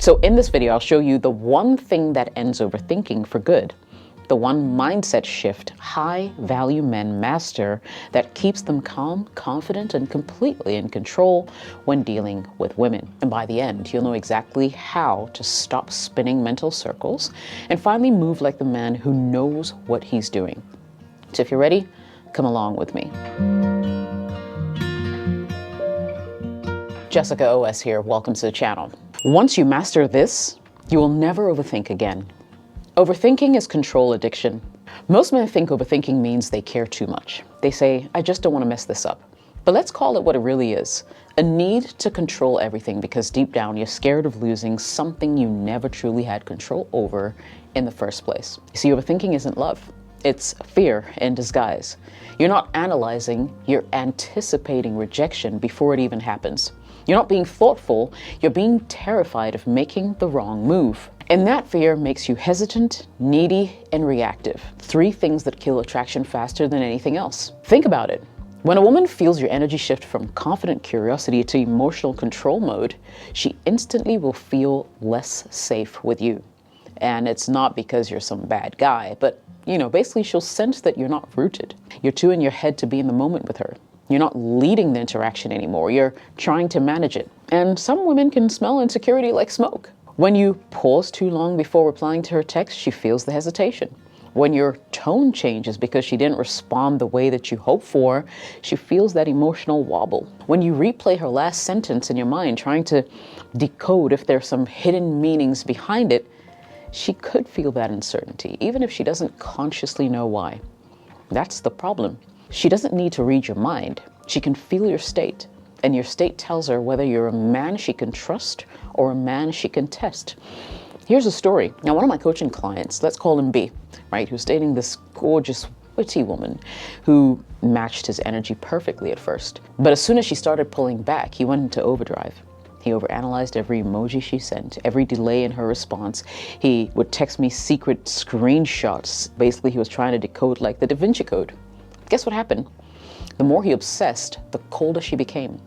So in this video, I'll show you the one thing that ends overthinking for good. The one mindset shift high value men master that keeps them calm, confident, and completely in control when dealing with women. And by the end, you'll know exactly how to stop spinning mental circles and finally move like the man who knows what he's doing. So if you're ready, come along with me. Jessica OS here, welcome to the channel. Once you master this, you will never overthink again. Overthinking is control addiction. Most men think overthinking means they care too much. They say, I just don't want to mess this up. But let's call it what it really is. A need to control everything because deep down you're scared of losing something you never truly had control over in the first place. You see, overthinking isn't love. It's fear in disguise. You're not analyzing, you're anticipating rejection before it even happens. You're not being thoughtful, you're being terrified of making the wrong move. And that fear makes you hesitant, needy, and reactive. 3 things that kill attraction faster than anything else. Think about it. When a woman feels your energy shift from confident curiosity to emotional control mode, she instantly will feel less safe with you. And it's not because you're some bad guy, but basically she'll sense that you're not rooted. You're too in your head to be in the moment with her. You're not leading the interaction anymore. You're trying to manage it. And some women can smell insecurity like smoke. When you pause too long before replying to her text, she feels the hesitation. When your tone changes because she didn't respond the way that you hoped for, she feels that emotional wobble. When you replay her last sentence in your mind, trying to decode if there's some hidden meanings behind it, she could feel that uncertainty, even if she doesn't consciously know why. That's the problem. She doesn't need to read your mind. She can feel your state. And your state tells her whether you're a man she can trust or a man she can test. Here's a story. Now, one of my coaching clients, let's call him B, right, who's dating this gorgeous, witty woman who matched his energy perfectly at first. But as soon as she started pulling back, he went into overdrive. He overanalyzed every emoji she sent, every delay in her response. He would text me secret screenshots. Basically, he was trying to decode like the Da Vinci Code. Guess what happened? The more he obsessed, the colder she became.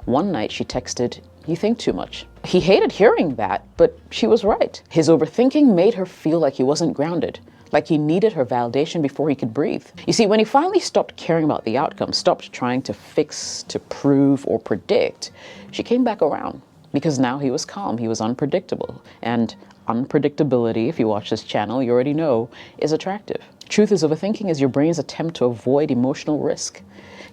One night she texted, "You think too much." He hated hearing that, but she was right. His overthinking made her feel like he wasn't grounded, like he needed her validation before he could breathe. You see, when he finally stopped caring about the outcome, stopped trying to fix, to prove, or predict, she came back around because now he was calm, he was unpredictable. And unpredictability, if you watch this channel, you already know, is attractive. Truth is, overthinking is your brain's attempt to avoid emotional risk.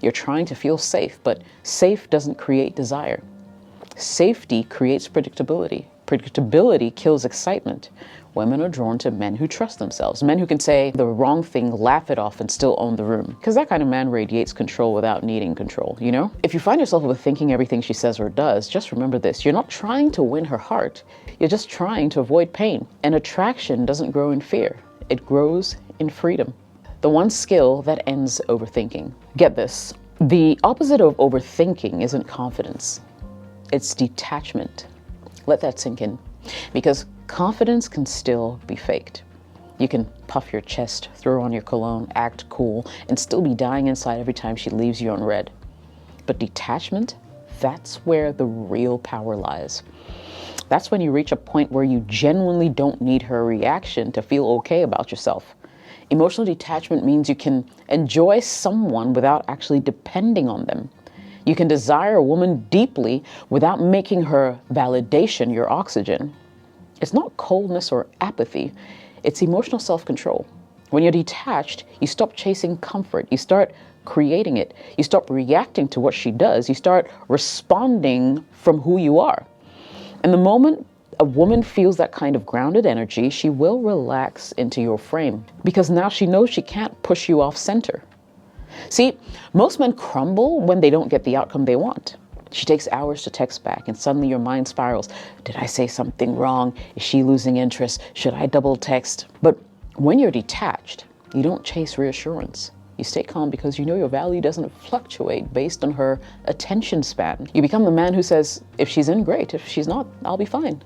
You're trying to feel safe, but safe doesn't create desire. Safety creates predictability. Predictability kills excitement. Women are drawn to men who trust themselves, men who can say the wrong thing, laugh it off, and still own the room. Because that kind of man radiates control without needing control, If you find yourself overthinking everything she says or does, just remember this. You're not trying to win her heart. You're just trying to avoid pain. And attraction doesn't grow in fear. It grows in freedom. The one skill that ends overthinking. Get this. The opposite of overthinking isn't confidence. It's detachment. Let that sink in. Because confidence can still be faked. You can puff your chest, throw on your cologne, act cool, and still be dying inside every time she leaves you unread. But detachment, that's where the real power lies. That's when you reach a point where you genuinely don't need her reaction to feel okay about yourself. Emotional detachment means you can enjoy someone without actually depending on them. You can desire a woman deeply without making her validation your oxygen. It's not coldness or apathy, it's emotional self-control. When you're detached, you stop chasing comfort, you start creating it. You stop reacting to what she does, you start responding from who you are. And the moment a woman feels that kind of grounded energy, she will relax into your frame because now she knows she can't push you off center. See, most men crumble when they don't get the outcome they want. She takes hours to text back and suddenly your mind spirals. Did I say something wrong? Is she losing interest? Should I double text? But when you're detached, you don't chase reassurance. You stay calm because you know your value doesn't fluctuate based on her attention span. You become the man who says, if she's in, great. If she's not, I'll be fine.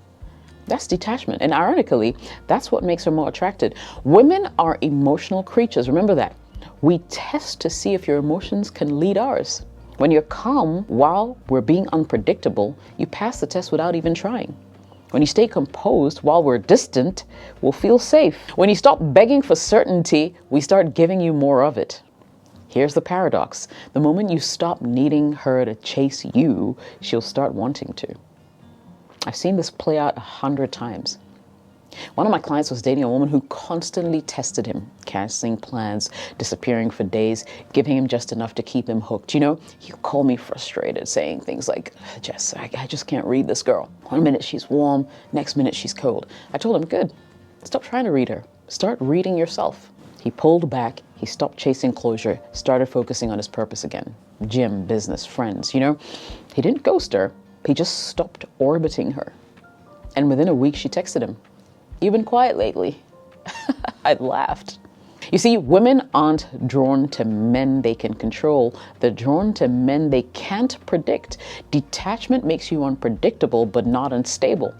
That's detachment. And ironically, that's what makes her more attracted. Women are emotional creatures. Remember that. We test to see if your emotions can lead ours. When you're calm while we're being unpredictable, you pass the test without even trying. When you stay composed while we're distant, we'll feel safe. When you stop begging for certainty, we start giving you more of it. Here's the paradox. The moment you stop needing her to chase you, she'll start wanting to. I've seen this play out 100 times. One of my clients was dating a woman who constantly tested him, canceling plans, disappearing for days, giving him just enough to keep him hooked. You know, he'd call me frustrated, saying things like, Jess, I just can't read this girl. One minute she's warm, next minute she's cold. I told him, good, stop trying to read her. Start reading yourself. He pulled back, he stopped chasing closure, started focusing on his purpose again. Gym, business, friends, you know. He didn't ghost her, he just stopped orbiting her. And within a week she texted him, "You've been quiet lately." I laughed. You see, women aren't drawn to men they can control. They're drawn to men they can't predict. Detachment makes you unpredictable, but not unstable.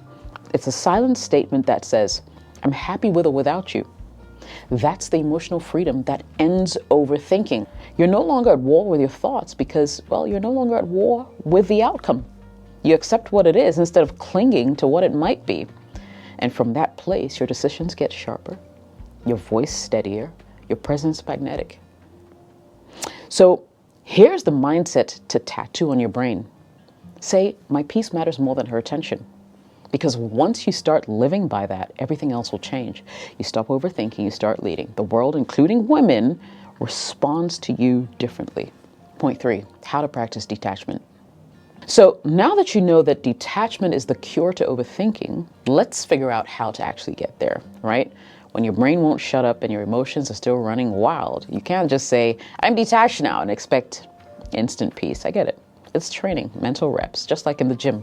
It's a silent statement that says, I'm happy with or without you. That's the emotional freedom that ends overthinking. You're no longer at war with your thoughts because, well, you're no longer at war with the outcome. You accept what it is instead of clinging to what it might be. And from that place, your decisions get sharper, your voice steadier, your presence magnetic. So here's the mindset to tattoo on your brain. Say, my peace matters more than her attention. Because once you start living by that, everything else will change. You stop overthinking, you start leading. The world, including women, responds to you differently. Point 3, how to practice detachment. So now that you know that detachment is the cure to overthinking, let's figure out how to actually get there, right? When your brain won't shut up and your emotions are still running wild, you can't just say, I'm detached now and expect instant peace. I get it. It's training, mental reps, just like in the gym.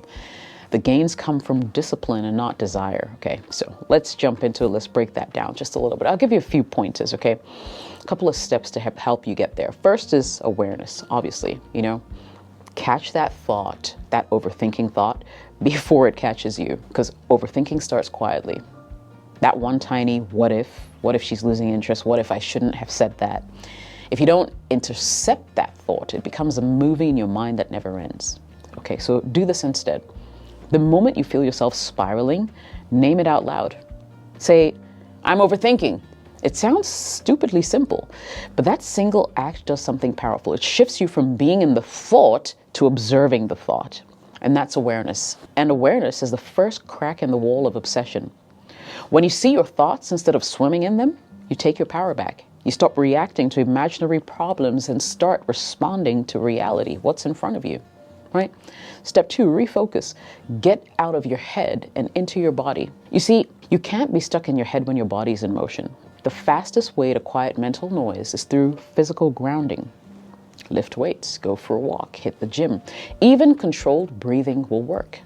The gains come from discipline and not desire. Okay, so let's jump into it. Let's break that down just a little bit. I'll give you a few pointers, okay? A couple of steps to help you get there. First is awareness, obviously, you know. Catch that thought, that overthinking thought, before it catches you, because overthinking starts quietly. That one tiny what if she's losing interest, what if I shouldn't have said that? If you don't intercept that thought, it becomes a movie in your mind that never ends. Okay, so do this instead. The moment you feel yourself spiraling, name it out loud. Say, I'm overthinking. It sounds stupidly simple, but that single act does something powerful. It shifts you from being in the thought to observing the thought. And that's awareness. And awareness is the first crack in the wall of obsession. When you see your thoughts instead of swimming in them, you take your power back. You stop reacting to imaginary problems and start responding to reality, what's in front of you. Right? Step 2, refocus. Get out of your head and into your body. You see, you can't be stuck in your head when your body's in motion. The fastest way to quiet mental noise is through physical grounding. Lift weights, go for a walk, hit the gym. Even controlled breathing will work.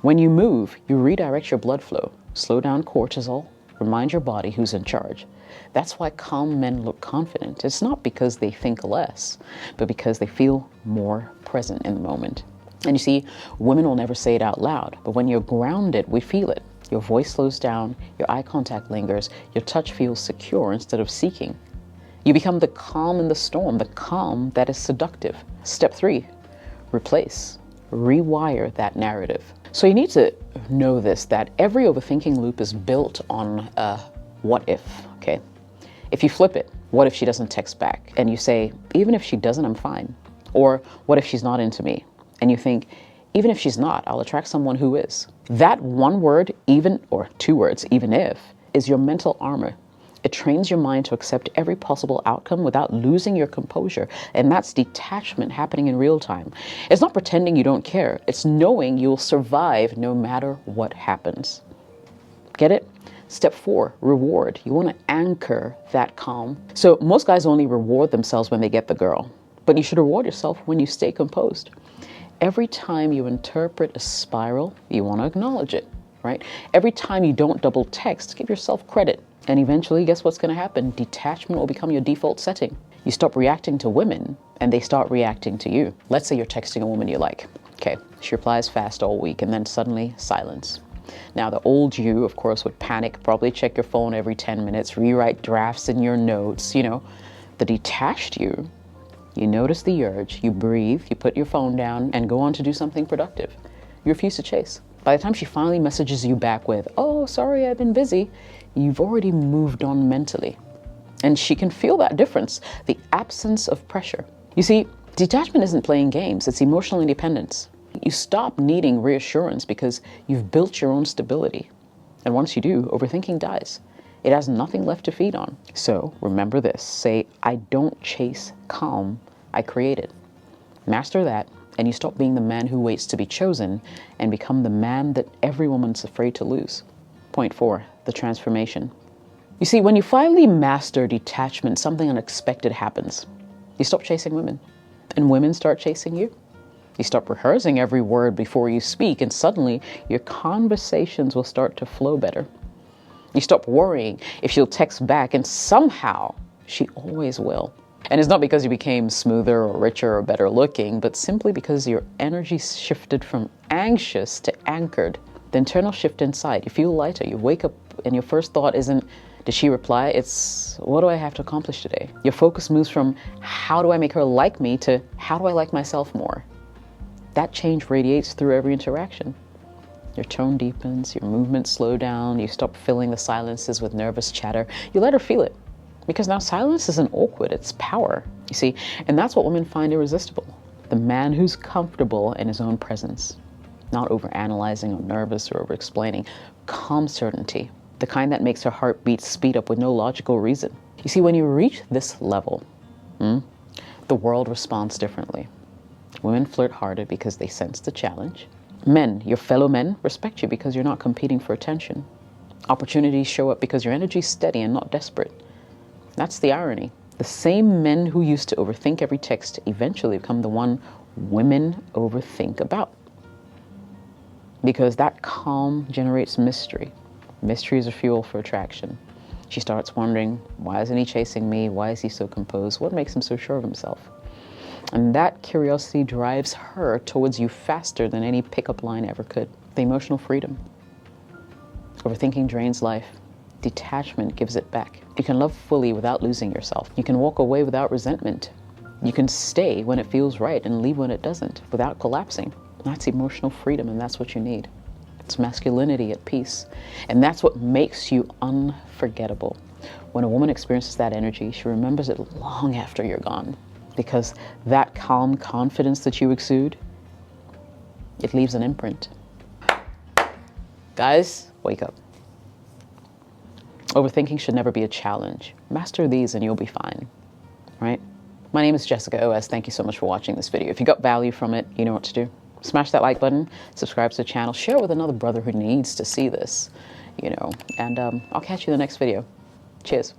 When you move, you redirect your blood flow, slow down cortisol, remind your body who's in charge. That's why calm men look confident. It's not because they think less, but because they feel more present in the moment. And you see, women will never say it out loud, but when you're grounded, we feel it. Your voice slows down, your eye contact lingers, your touch feels secure instead of seeking. You become the calm in the storm, the calm that is seductive. Step 3, replace, rewire that narrative. So you need to know this, that every overthinking loop is built on a what if, okay? If you flip it, what if she doesn't text back? And you say, even if she doesn't, I'm fine. Or what if she's not into me? And you think, even if she's not, I'll attract someone who is. That one word, even, or 2 words, even if, is your mental armor. It trains your mind to accept every possible outcome without losing your composure. And that's detachment happening in real time. It's not pretending you don't care. It's knowing you'll survive no matter what happens. Get it? Step 4, reward. You want to anchor that calm. So most guys only reward themselves when they get the girl, but you should reward yourself when you stay composed. Every time you interpret a spiral, you want to acknowledge it, right? Every time you don't double text, give yourself credit. And eventually, guess what's going to happen? Detachment will become your default setting. You stop reacting to women and they start reacting to you. Let's say you're texting a woman you like. Okay, she replies fast all week and then suddenly silence. Now, the old you, of course, would panic, probably check your phone every 10 minutes, rewrite drafts in your notes, you know. The detached you notice the urge, you breathe, you put your phone down and go on to do something productive. You refuse to chase. By the time she finally messages you back with, "Oh, sorry, I've been busy," you've already moved on mentally. And she can feel that difference, the absence of pressure. You see, detachment isn't playing games, it's emotional independence. You stop needing reassurance because you've built your own stability. And once you do, overthinking dies. It has nothing left to feed on. So remember this, say, "I don't chase calm, I create it." Master that, and you stop being the man who waits to be chosen and become the man that every woman's afraid to lose. Point 4, the transformation. You see, when you finally master detachment, something unexpected happens. You stop chasing women, and women start chasing you. You stop rehearsing every word before you speak, and suddenly your conversations will start to flow better. You stop worrying if she'll text back, and somehow she always will. And it's not because you became smoother or richer or better looking, but simply because your energy shifted from anxious to anchored. The internal shift inside, you feel lighter, you wake up and your first thought isn't, "Did she reply?" It's, "What do I have to accomplish today?" Your focus moves from, "How do I make her like me?" to, "How do I like myself more?" That change radiates through every interaction. Your tone deepens, your movements slow down, you stop filling the silences with nervous chatter. You let her feel it. Because now silence isn't awkward, it's power, you see? And that's what women find irresistible. The man who's comfortable in his own presence. Not overanalyzing or nervous or over-explaining. Calm certainty. The kind that makes her heartbeat speed up with no logical reason. You see, when you reach this level, the world responds differently. Women flirt harder because they sense the challenge. Men, your fellow men, respect you because you're not competing for attention. Opportunities show up because your energy's steady and not desperate. That's the irony. The same men who used to overthink every text eventually become the one women overthink about. Because that calm generates mystery. Mystery is a fuel for attraction. She starts wondering, why isn't he chasing me? Why is he so composed? What makes him so sure of himself? And that curiosity drives her towards you faster than any pickup line ever could. The emotional freedom. Overthinking drains life. Detachment gives it back. You can love fully without losing yourself. You can walk away without resentment. You can stay when it feels right and leave when it doesn't, without collapsing. That's emotional freedom, and that's what you need. It's masculinity at peace. And that's what makes you unforgettable. When a woman experiences that energy, she remembers it long after you're gone. Because that calm confidence that you exude, it leaves an imprint. Guys, wake up. Overthinking should never be a challenge. Master these and you'll be fine, right? My name is Jessica OS. Thank you so much for watching this video. If you got value from it, you know what to do. Smash that like button, subscribe to the channel, share with another brother who needs to see this, and I'll catch you in the next video. Cheers.